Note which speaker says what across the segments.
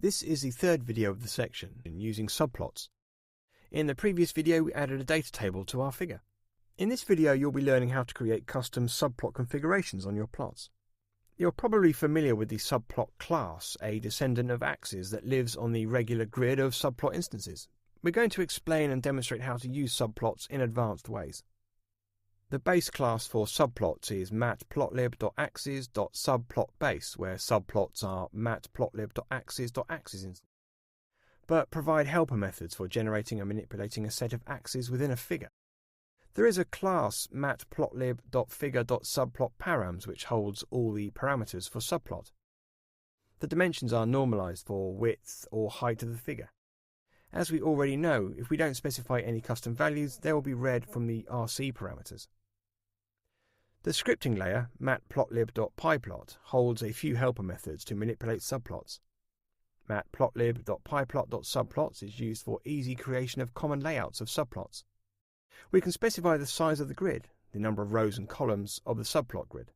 Speaker 1: This is the third video of the section in using subplots. In the previous video we added a data table to our figure. In this video you'll be learning how to create custom subplot configurations on your plots. You're probably familiar with the subplot class, a descendant of axes that lives on the regular grid of subplot instances. We're going to explain and demonstrate how to use subplots in advanced ways. The base class for subplots is matplotlib.axes.subplotBase, where subplots are matplotlib.axes.axes instance, but provide helper methods for generating and manipulating a set of axes within a figure. There is a class matplotlib.figure.subplotparams which holds all the parameters for subplot. The dimensions are normalized for width or height of the figure. As we already know, if we don't specify any custom values, they will be read from the RC parameters. The scripting layer, matplotlib.pyplot, holds a few helper methods to manipulate subplots. Matplotlib.pyplot.subplots is used for easy creation of common layouts of subplots. We can specify the size of the grid, the number of rows and columns of the subplot grid.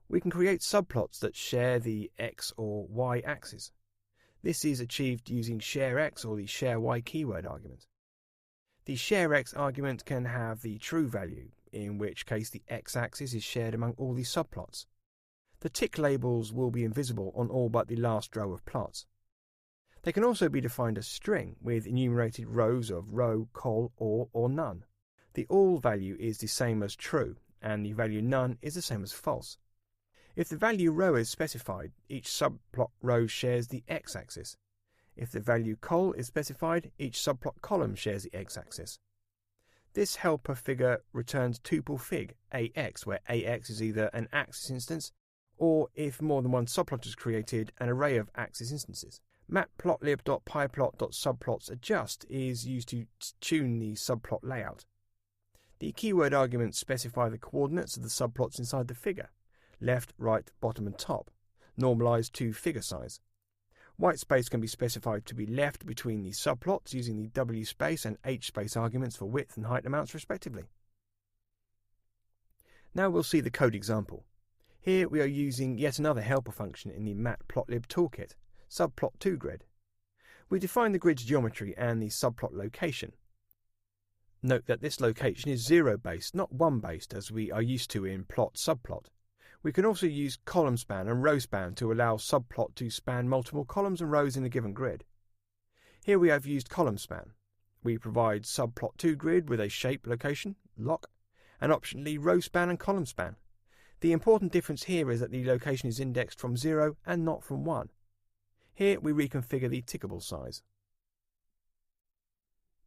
Speaker 1: We can create subplots that share the X or Y axis. This is achieved using shareX or the shareY keyword argument. The shareX argument can have the true value, in which case the x-axis is shared among all the subplots. The tick labels will be invisible on all but the last row of plots. They can also be defined as string, with enumerated rows of row, col, or none. The all value is the same as true, and the value none is the same as false. If the value row is specified, each subplot row shares the x-axis. If the value col is specified, each subplot column shares the x-axis. This helper figure returns tuple fig, AX, where AX is either an axis instance, or if more than one subplot is created, an array of axis instances. Matplotlib.pyplot.subplots_adjust is used to tune the subplot layout. The keyword arguments specify the coordinates of the subplots inside the figure, left, right, bottom and top, normalized to figure size. White space can be specified to be left between the subplots using the W space and H space arguments for width and height amounts respectively. Now we'll see the code example. Here we are using yet another helper function in the matplotlib toolkit, subplot2grid. We define the grid's geometry and the subplot location. Note that this location is 0 based, not 1 based as we are used to in plot subplot. We can also use column span and row span to allow subplot to span multiple columns and rows in a given grid. Here we have used column span. We provide subplot2grid with a shape location, lock, and optionally row span and column span. The important difference here is that the location is indexed from 0 and not from 1. Here we reconfigure the tickable size.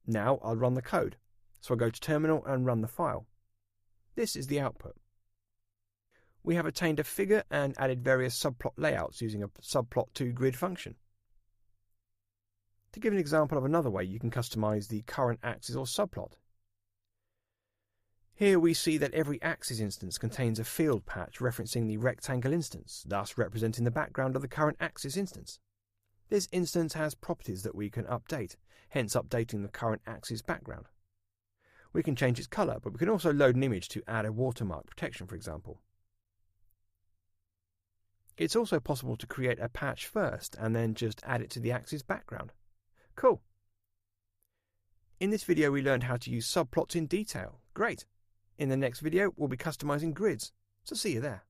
Speaker 1: Now I'll run the code. So I'll go to terminal and run the file. This is the output. We have attained a figure and added various subplot layouts using a subplot2grid function. To give an example of another way you can customize the current axis or subplot. Here we see that every axis instance contains a field patch referencing the rectangle instance, thus representing the background of the current axis instance. This instance has properties that we can update, hence updating the current axis background. We can change its color, but we can also load an image to add a watermark protection, for example. It's also possible to create a patch first and then just add it to the axis background. Cool. In this video we learned how to use subplots in detail. Great. In the next video we'll be customizing grids, so see you there.